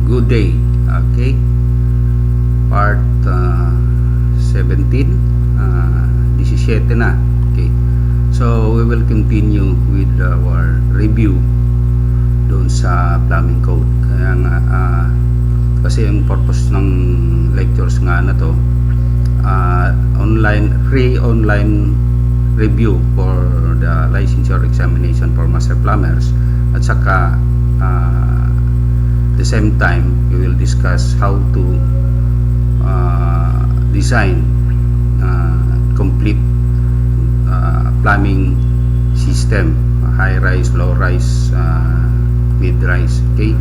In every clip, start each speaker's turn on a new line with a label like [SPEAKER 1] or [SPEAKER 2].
[SPEAKER 1] Good day. Okay. Part 17. 17 na. Okay. So, we will continue with our review doon sa plumbing code. Kaya nga, kasi yung purpose ng lectures nga na to, free online review for the licensure examination for master plumbers, at saka the same time we will discuss how to design complete plumbing system, high rise, low rise, mid rise. Okay,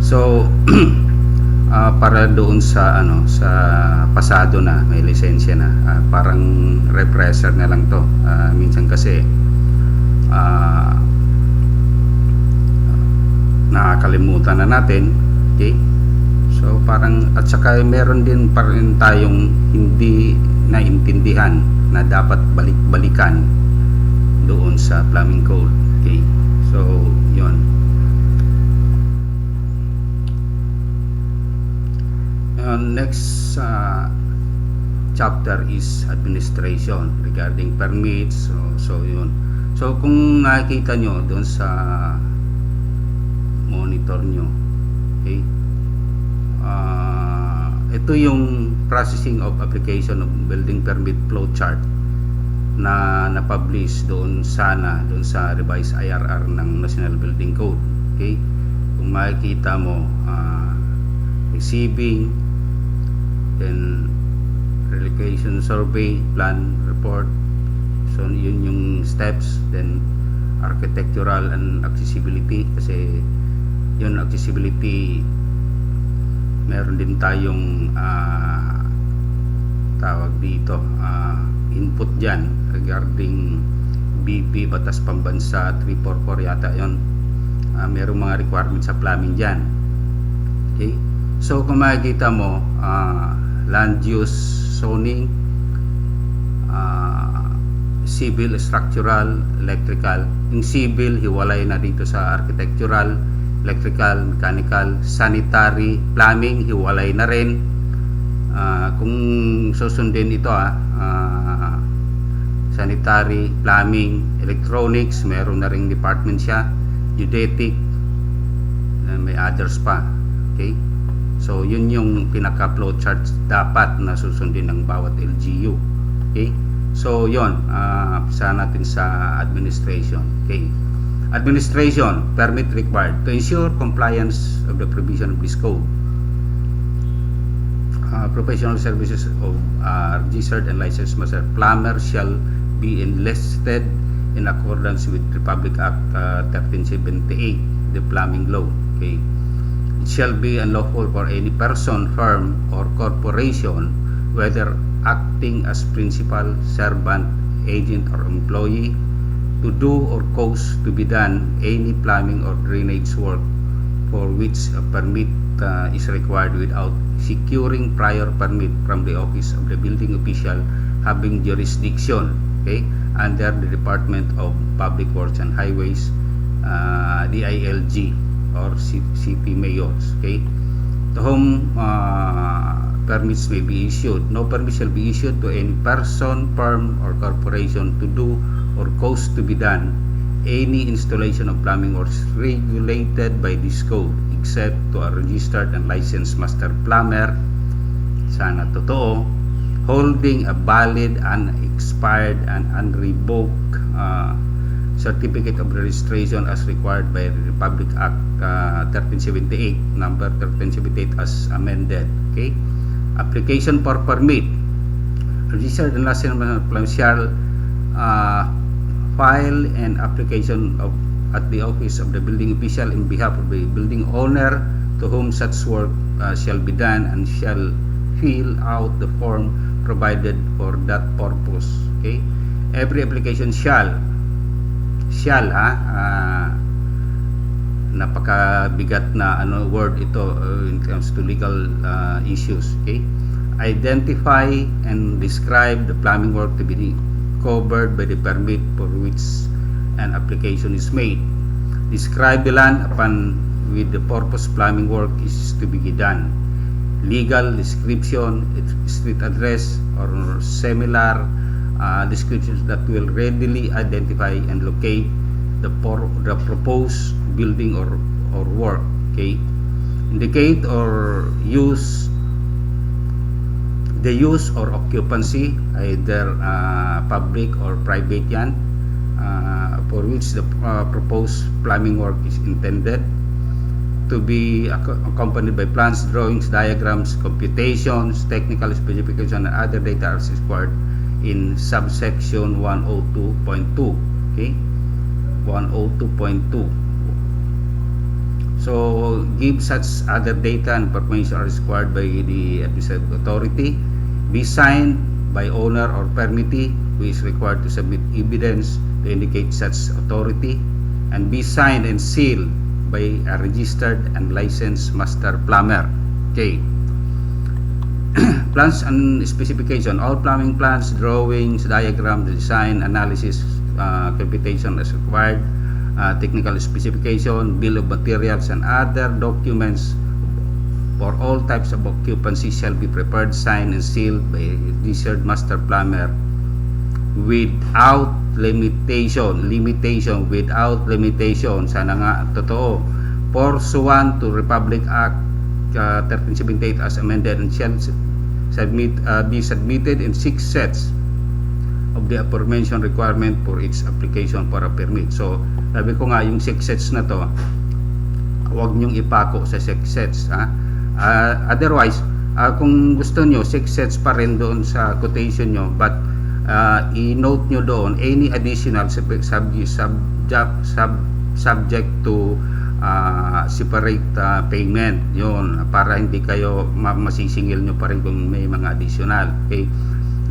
[SPEAKER 1] so para doon sa sa pasado na may lisensya na, parang refresher na lang to. Minsan kasi nakakalimutan na natin. Okay, so parang, at saka meron din pa rin tayong hindi naintindihan na dapat balik-balikan doon sa plumbing code. Okay, so yun. Next chapter is administration regarding permits. So yun. So kung nakikita nyo doon sa monitor nyo, okay, ito yung processing of application of building permit flow chart na na-publish doon sa revised IRR ng National Building Code. Okay, kung makikita mo, receiving, then relocation survey, plan report, so yun yung steps. Then architectural and accessibility, kasi yun, accessibility, meron din tayong tawag dito, input dyan regarding BP, Batas Pambansa 344 yata yun. Merong mga requirements sa plumbing dyan. Okay, so kung makikita mo, land use zoning, civil, structural, electrical. Yung civil, hiwalay na dito sa architectural, electrical, mechanical, sanitary, plumbing, hiwalay na rin. Kung susundin ito, sanitary, plumbing, electronics, meron na ring department siya, geodetic, may others pa. Okay, so yun yung pinaka flow charts dapat na susundin ng bawat LGU. Okay, so yun, umpisa natin sa administration. Okay, administration, permit required to ensure compliance of the provision of this code. Professional services of registered and licensed master plumber shall be enlisted in accordance with Republic Act 1378, the plumbing law. Okay, it shall be unlawful for any person, firm, or corporation, whether acting as principal, servant, agent, or employee, to do or cause to be done any plumbing or drainage work for which a permit is required without securing prior permit from the office of the building official having jurisdiction, okay, under the Department of Public Works and Highways, DILG, or city mayors. Okay, to whom permits may be issued. No permit shall be issued to any person, firm, or corporation to do or cause to be done any installation of plumbing works regulated by this code, except to a registered and licensed master plumber, sana totoo, holding a valid, unexpired, and unrevoked certificate of registration as required by the Republic Act 1378, number 1378 as amended. Okay, application for permit, registered and licensed master plumber shall file an application at the office of the building official in behalf of the building owner to whom such work shall be done, and shall fill out the form provided for that purpose. Okay, every application shall napakabigat na word ito in terms to legal issues. Okay, identify and describe the plumbing work to be covered by the permit for which an application is made. Describe the land upon with the purpose plumbing work is to be done. Legal description, street address, or similar descriptions that will readily identify and locate the proposed building or work. Okay, indicate or use the use or occupancy, either public or private yan, for which the proposed plumbing work is intended, to be accompanied by plans, drawings, diagrams, computations, technical specifications, and other data as required in subsection 102.2. Okay, 102.2. So give such other data and information are required by the administrative authority, be signed by owner or permittee who is required to submit evidence to indicate such authority, and be signed and sealed by a registered and licensed master plumber. Okay. Plans and specification. All plumbing plans, drawings, diagrams, design, analysis, computation as required, technical specification, bill of materials, and other documents for all types of occupancy shall be prepared, signed, and sealed by a registered master plumber without limitation, without limitation, sana nga totoo, pursuant to Republic Act 1378 as amended, and shall be submitted in 6 sets of the aforementioned requirement for its application for a permit. So sabi ko nga, yung 6 sets na to, huwag nyong ipako sa 6 sets, ha? Otherwise, kung gusto nyo 6 sets pa rin doon sa quotation nyo, but i-note nyo doon any additional subject to separate payment, yun, para hindi kayo masisingil nyo pa rin kung may mga additional. Okay,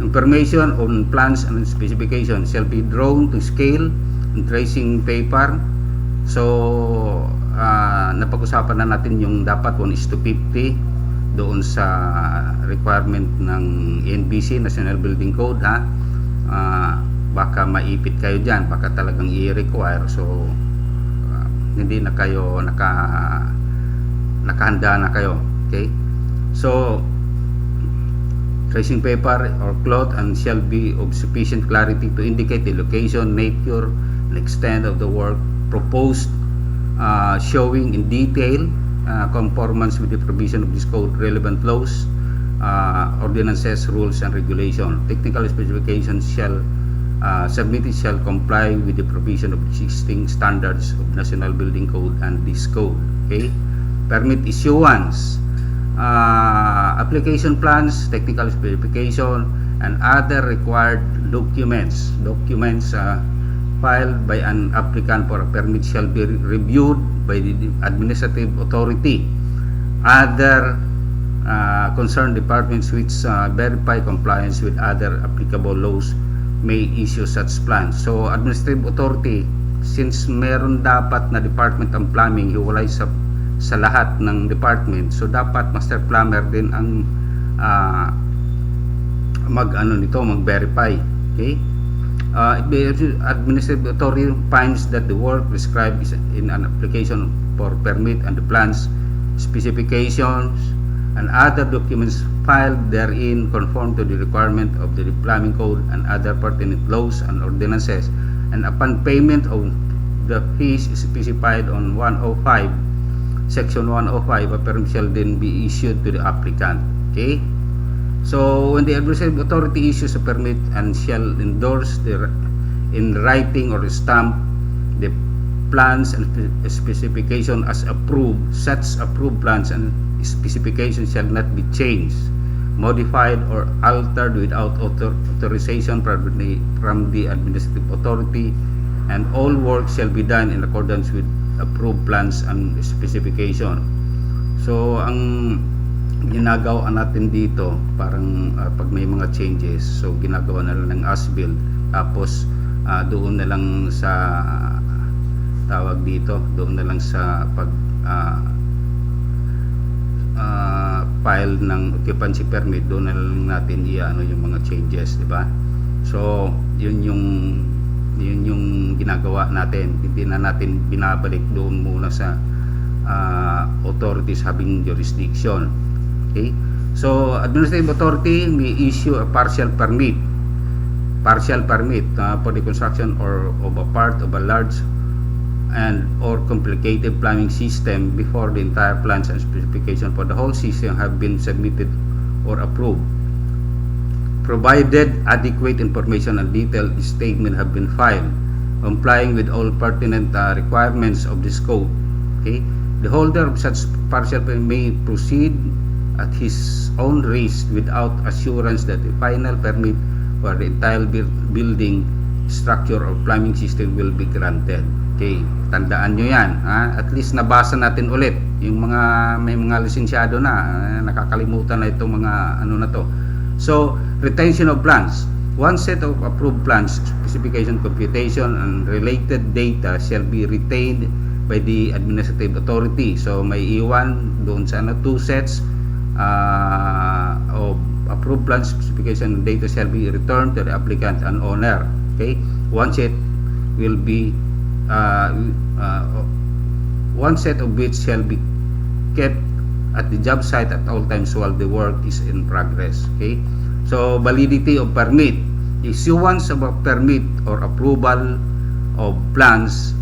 [SPEAKER 1] information on plans and specifications shall be drawn to scale and tracing paper. So napag-usapan na natin yung dapat 1:50 doon sa requirement ng NBC, National Building Code, ha. Baka maipit kayo dyan, baka talagang i-require, so hindi na kayo nakahanda na kayo. Okay, so tracing paper or cloth and shall be of sufficient clarity to indicate the location, nature, and extent of the work proposed, showing in detail conformance with the provision of this code, relevant laws, ordinances, rules, and regulation. Technical specifications shall submitted shall comply with the provision of existing standards of National Building Code and this code. Okay, permit issuance, application plans, technical specification, and other required documents filed by an applicant for a permit shall be reviewed by the administrative authority. Other concerned departments which verify compliance with other applicable laws may issue such plans. So administrative authority, since meron dapat na department ang plumbing, hiwalay sa lahat ng department, so dapat master plumber din ang mag-verify. Okay, administrative authority finds that the work prescribed is in an application for permit and the plans, specifications, and other documents filed therein conform to the requirement of the plumbing code and other pertinent laws and ordinances, and upon payment of the fees specified on 105, section 105, a permit shall then be issued to the applicant. Okay, so when the administrative authority issues a permit and shall endorse in writing or stamp the plans and specification as approved, such approved plans and specifications shall not be changed, modified, or altered without authorization from the administrative authority, and all work shall be done in accordance with approved plans and specification. So ang ginagawa natin dito, parang pag may mga changes, so ginagawa na lang ng as-built, tapos doon na lang sa tawag dito, doon na lang sa pag file ng occupancy permit, doon na lang natin i-ano yung mga changes, di ba? So yun yung ginagawa natin, hindi na natin binabalik doon muna sa authorities having jurisdiction. Okay? So, administrative authority may issue a partial permit for the construction or of a part of a large and or complicated plumbing system before the entire plans and specification for the whole system have been submitted or approved, provided adequate information and detailed statement have been filed, complying with all pertinent requirements of this code. Okay? The holder of such partial permit may proceed at his own risk without assurance that the final permit for the entire building, structure, or plumbing system will be granted. Okay, tandaan nyo yan. At least nabasa natin ulit yung may mga lisensyado na, nakakalimutan na itong mga ano na to. So, retention of plans. One set of approved plans, specification, computation, and related data shall be retained by the administrative authority. So, may iwan doon sa 2 sets of approved plans, specification, and data shall be returned to the applicant and owner. Okay, one set will be one set of which shall be kept at the job site at all times while the work is in progress. Okay, so validity of permit. Issuance of a permit or approval of plans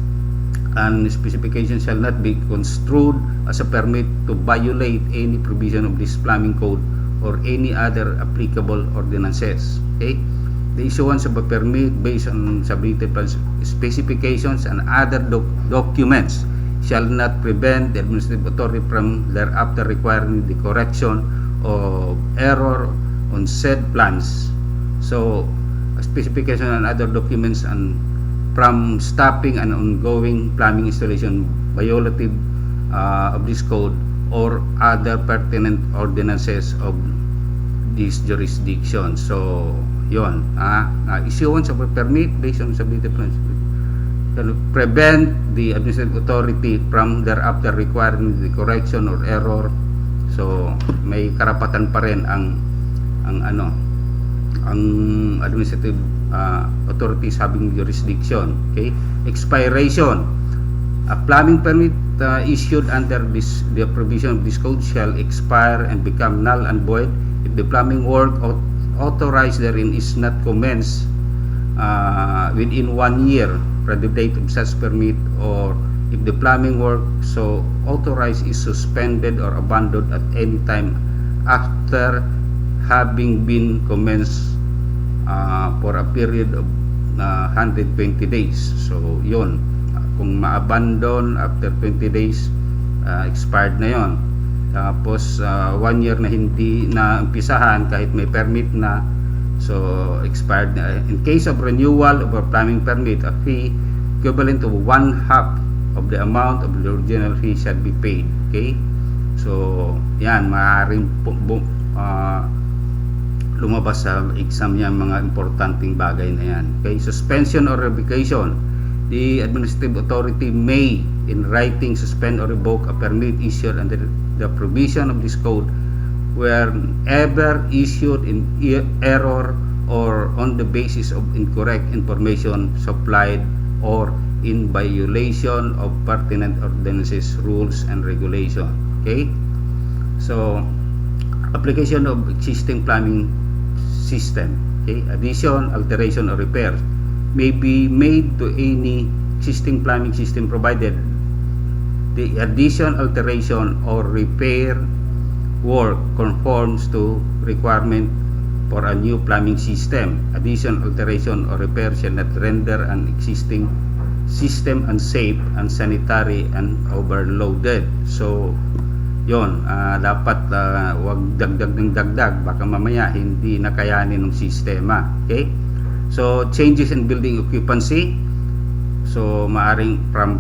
[SPEAKER 1] and specifications shall not be construed as a permit to violate any provision of this plumbing code or any other applicable ordinances. Okay, the issuance of a permit based on submitted specifications and other documents shall not prevent the administrative authority from thereafter requiring the correction of error on said plans. So, specification and other documents and from stopping an ongoing plumbing installation violative of this code or other pertinent ordinances of this jurisdiction. So, yon, issuance of a permit based on submitted plans can prevent the administrative authority from thereafter requiring the correction or error. So, may karapatan pa rin ang administrative authorities having jurisdiction. Okay, expiration. A plumbing permit issued under the provision of this code shall expire and become null and void if the plumbing work authorized therein is not commenced within 1 year from the date of such permit, or if the plumbing work so authorized is suspended or abandoned at any time after having been commenced for a period of 120 days. So, yun. Kung ma-abandon after 20 days, expired na yon. Tapos 1 year na hindi na umpisahan kahit may permit na, so expired na. In case of renewal of a plumbing permit, a fee equivalent to 1/2 of the amount of the original fee shall be paid. Okay, so yan, maaaring lumabas sa exam yan mga importanteng bagay na yan. Okay, suspension or revocation. The administrative authority may in writing suspend or revoke a permit issued under the provision of this code wherever issued in error or on the basis of incorrect information supplied or in violation of pertinent ordinances, rules, and regulation. Okay, so application of existing plumbing system. Okay, addition, alteration, or repair may be made to any existing plumbing system provided the addition, alteration, or repair work conforms to requirement for a new plumbing system. Addition, alteration, or repair shall not render an existing system unsafe, unsanitary, and overloaded. So, yon, dapat wag dagdag ng dagdag, baka mamaya hindi na kayanin ng sistema. Okay, so changes in building occupancy, so maaring from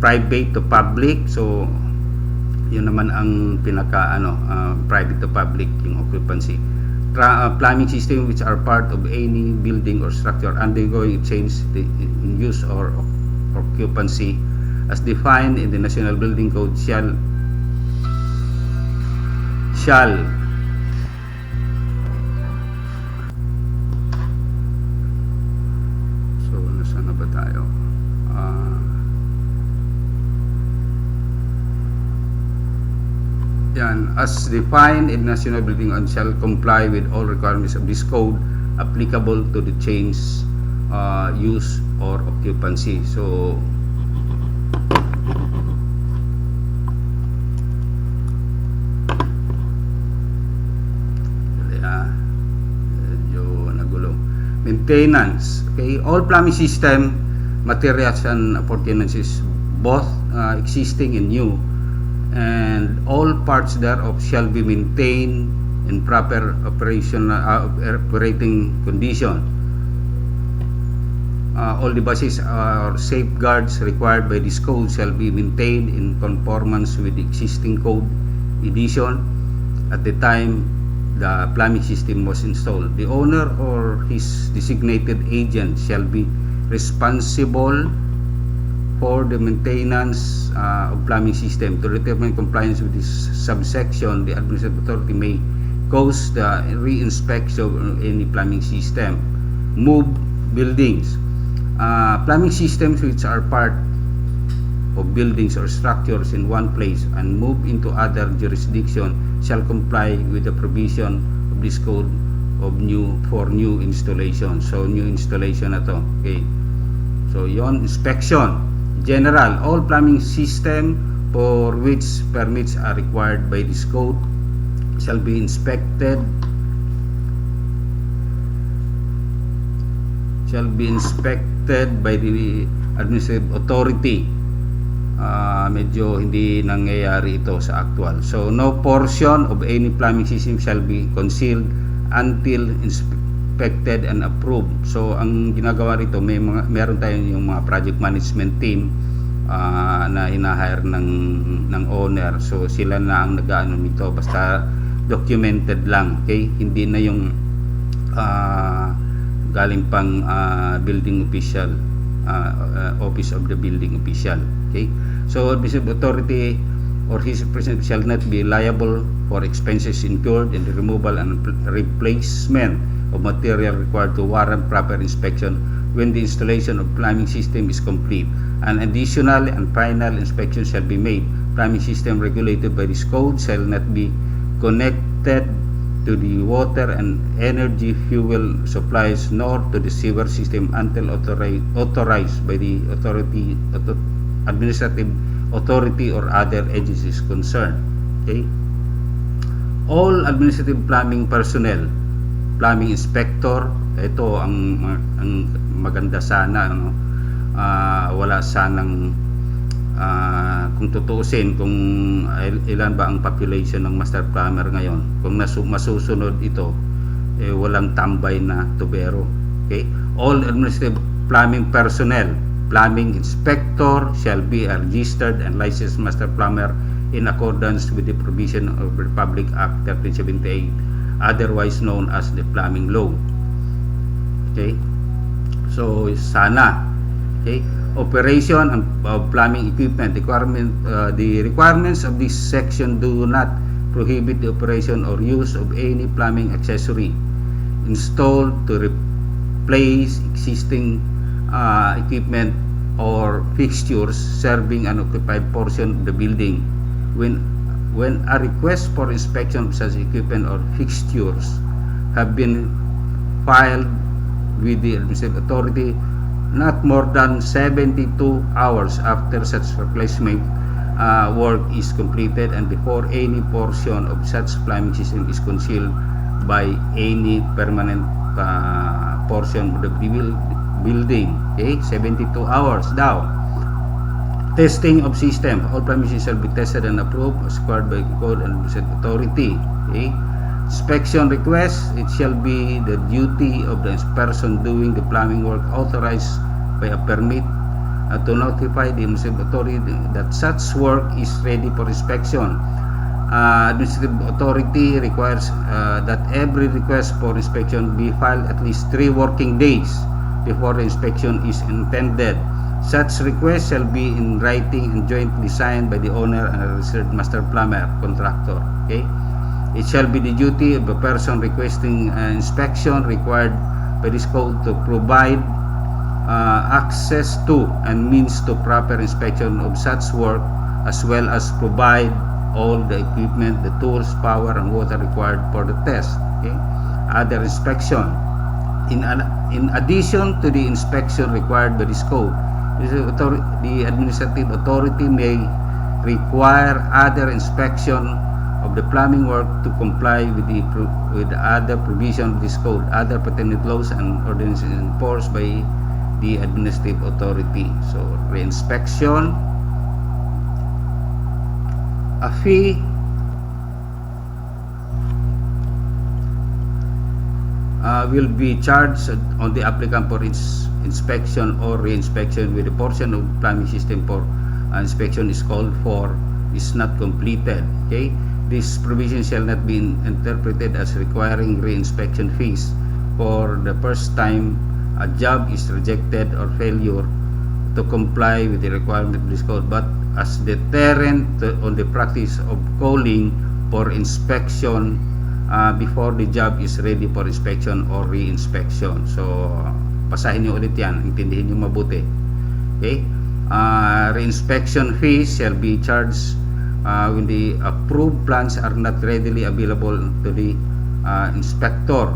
[SPEAKER 1] private to public. So yun naman ang pinaka private to public yung occupancy. Plumbing system which are part of any building or structure undergoing change in use or occupancy as defined in the National Building Code shall so nasaan na ba tayo? Yan, as defined in National Building and shall comply with all requirements of this code applicable to the change use or occupancy. So medyo nagulo. Maintenance. Okay, all plumbing system, materials and appurtenances, both existing and new, and all parts thereof shall be maintained in proper operating condition. All devices or safeguards required by this code shall be maintained in conformance with the existing code edition at the time the plumbing system was installed. The owner or his designated agent shall be responsible for the maintenance of plumbing system. To determine compliance with this subsection, the administrative authority may cause the re-inspection of any plumbing system. Move buildings. Plumbing systems which are part of buildings or structures in one place and move into other jurisdiction shall comply with the provision of this code of for new installation. So new installation na to. Okay. So yon, inspection. General, all plumbing system for which permits are required by this code shall be inspected by the administrative authority. Medyo hindi nangyayari ito sa actual. So no portion of any plumbing system shall be concealed until inspected and approved. So ang ginagawa rito, meron tayong yung mga project management team na hina-hire ng owner. So sila na ang nag-aano nito, basta documented lang. Okay, hindi na yung galing pang building official, office of the building official. Okay, so administrative authority or his representative shall not be liable for expenses incurred in the removal and replacement of material required to warrant proper inspection when the installation of plumbing system is complete. An additional and final inspection shall be made. Plumbing system regulated by this code shall not be connected to the water and energy fuel supplies nor to the sewer system until authorized by the administrative authority or other agencies concerned. Okay? All administrative plumbing personnel, plumbing inspector, ito ang maganda sana, no? Wala sanang kung tutuusin kung ilan ba ang population ng master plumber ngayon, kung masusunod ito, walang tambay na tubero. Okay, all administrative plumbing personnel, plumbing inspector shall be a registered and licensed master plumber in accordance with the provision of Republic Act 1378, otherwise known as the plumbing law. Okay, so sana. Okay, operation of plumbing equipment. The requirements of this section do not prohibit the operation or use of any plumbing accessory installed to replace existing equipment or fixtures serving an occupied portion of the building. When a request for inspection of such equipment or fixtures have been filed with the administrative authority not more than 72 hours after such replacement work is completed and before any portion of such plumbing system is concealed by any permanent portion of the building. Okay, 72 hours daw. Testing of system. All plumbing systems shall be tested and approved as required by code and authority. Okay. Inspection request, it shall be the duty of the person doing the plumbing work authorized by a permit to notify the administrative authority that such work is ready for inspection. Administrative authority requires that every request for inspection be filed at least 3 working days before the inspection is intended. Such request shall be in writing and jointly signed by the owner and a registered master plumber contractor. Okay. It shall be the duty of the person requesting inspection required by this code to provide access to and means to proper inspection of such work, as well as provide all the equipment, the tools, power, and water required for the test. Okay? Other inspection. In addition to the inspection required by this code, the administrative authority may require other inspection of the plumbing work to comply with the other provision of this code, other pertinent laws and ordinances enforced by the administrative authority. So, reinspection, a fee will be charged on the applicant for its inspection or reinspection with a portion of plumbing system for inspection is called for is not completed. Okay, this provision shall not be interpreted as requiring reinspection fees for the first time a job is rejected or failure to comply with the requirement of this code, but as deterrent on the practice of calling for inspection before the job is ready for inspection or re-inspection. So, basahin nyo ulit yan, intindihin nyo mabuti. Okay? Re-inspection fees shall be charged when the approved plans are not readily available to the inspector.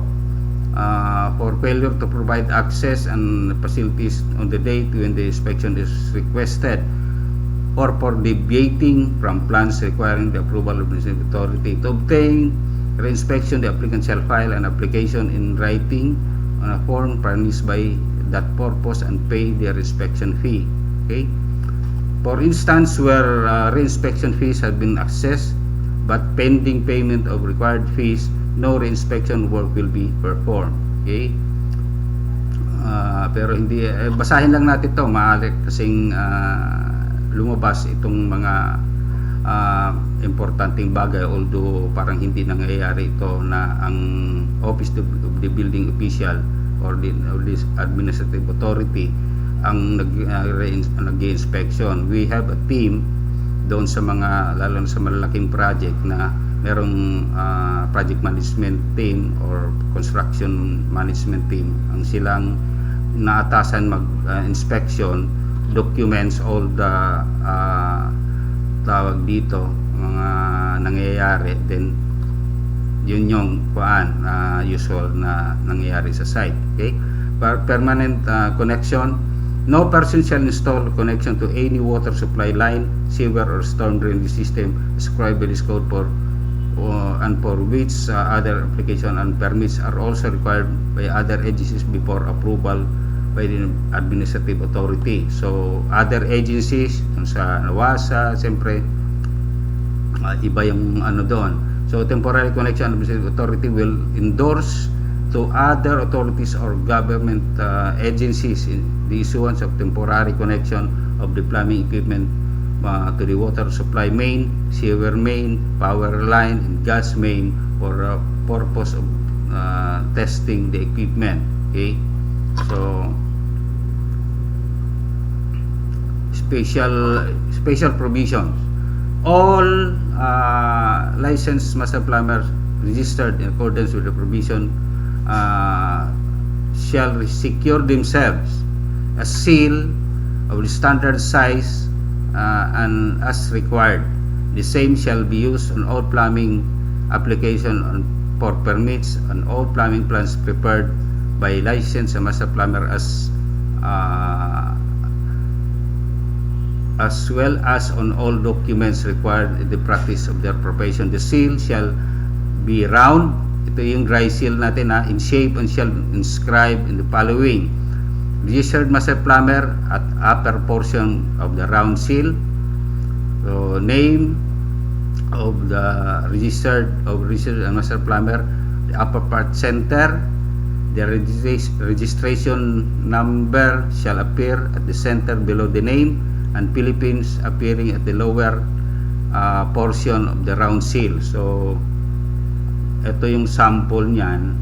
[SPEAKER 1] For failure to provide access and facilities on the date when the inspection is requested, or for deviating from plans requiring the approval of the authority. To obtain reinspection, the applicant shall file an application in writing on a form furnished by that purpose and pay their inspection fee. Okay? For instance, where reinspection fees have been assessed but pending payment of required fees, no reinspection work will be performed. Okay? Pero hindi, basahin lang natin ito, maaari kasing lumabas itong mga importanteng bagay, although parang hindi nangyayari ito na ang Office of the Building Official or this administrative authority ang nag-inspection. We have a team doon sa mga, lalo na sa malalaking project na merong project management team or construction management team ang silang naatasan mag-inspection, documents all the tawag dito mga nangyayari, then yun yung usual na nangyayari sa site. Okay, permanent connection, no person shall install connection to any water supply line, sewer or storm drainage system described by this code for and for which other application and permits are also required by other agencies before approval by the administrative authority. So, other agencies, sa NAWASA, siyempre, iba yung doon. So, temporary connection administrative authority will endorse to other authorities or government agencies in the issuance of temporary connection of the plumbing equipment to the water supply main, sewer main, power line, and gas main for purpose of testing the equipment. Okay? So, special provisions. All licensed master plumbers registered in accordance with the provision shall secure themselves a seal of the standard size and as required. The same shall be used on all plumbing application for permits and all plumbing plans prepared by licensed master plumber as well as on all documents required in the practice of their profession. The seal shall be round. Ito yung dry seal natin, in shape, and shall inscribe in the following: registered master plumber at upper portion of the round seal. So, name of the registered master plumber, the upper part center. The registration number shall appear at the center below the name, and Philippines appearing at the lower portion of the round seal. So, ito yung sample niyan.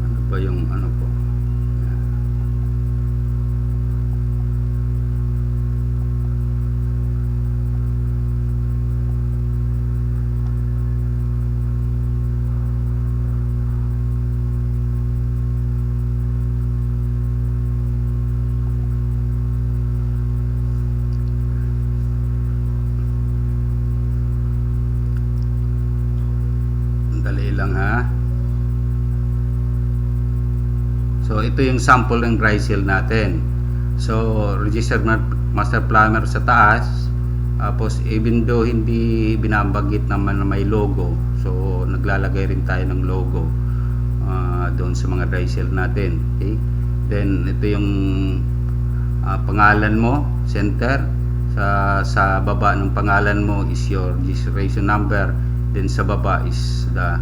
[SPEAKER 1] Ano ba yung ano po? lang ha. So ito yung sample ng dry seal natin. So registered master plumber sa taas, tapos even though hindi binabanggit naman na may logo, so naglalagay rin tayo ng logo doon sa mga dry seal natin. Okay, then ito yung pangalan mo, center, sa baba ng pangalan mo is your registration number, then sa baba is the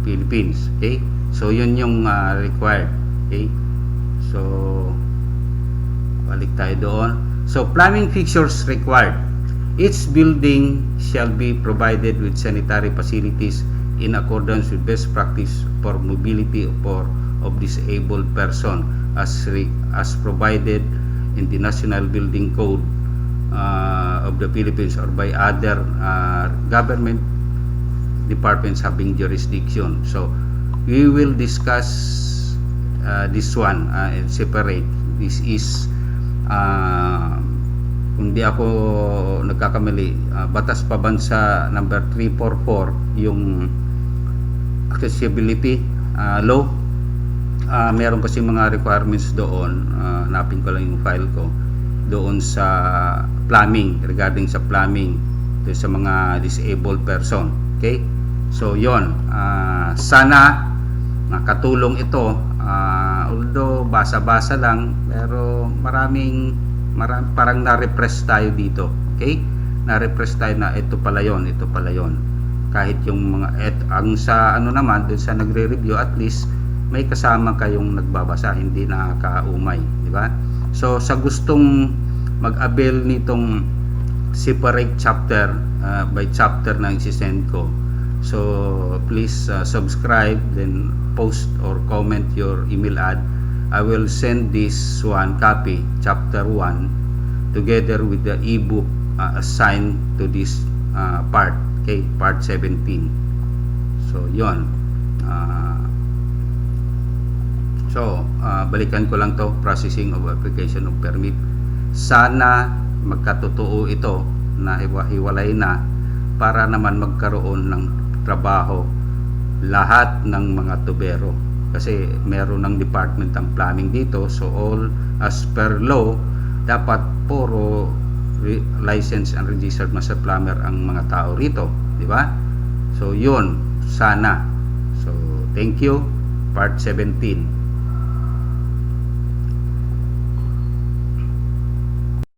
[SPEAKER 1] Philippines. Okay, so yun yung required. Okay, so balik tayo doon. So plumbing fixtures required. Each building shall be provided with sanitary facilities in accordance with best practice for mobility of disabled person as provided in the National Building Code of the Philippines or by other government departments having jurisdiction. So we will discuss this one separate. This is kung di ako nagkakamali, Batas Pabansa number 344, yung accessibility law. Meron kasi mga requirements doon, hanapin ko lang yung file ko, doon sa plumbing, regarding sa plumbing sa mga disabled person. Okay, so yon, sana nakatulong ito, although basa-basa lang, pero maraming parang na-repress tayo dito. Okay, na-repress tayo na ito pala yon, kahit yung mga ang sa ano naman doon sa nagre-review, at least may kasama kayong nagbabasa, hindi nakakaumay, di ba? So sa gustong mag-avail nitong separate chapter by chapter na i-send ko, so please subscribe, then post or comment your email ad. I will send this one copy, chapter 1, together with the ebook assigned to this part, okay, part 17. So yon. Balikan ko lang to, processing of application of permit. Sana magkatotoo ito na hiwalay na, para naman magkaroon ng trabaho lahat ng mga tubero, kasi meron ng department ng plumbing dito. So all as per law, dapat puro licensed and registered master plumber ang mga tao rito, di ba? So yun sana. So thank you. Part 17.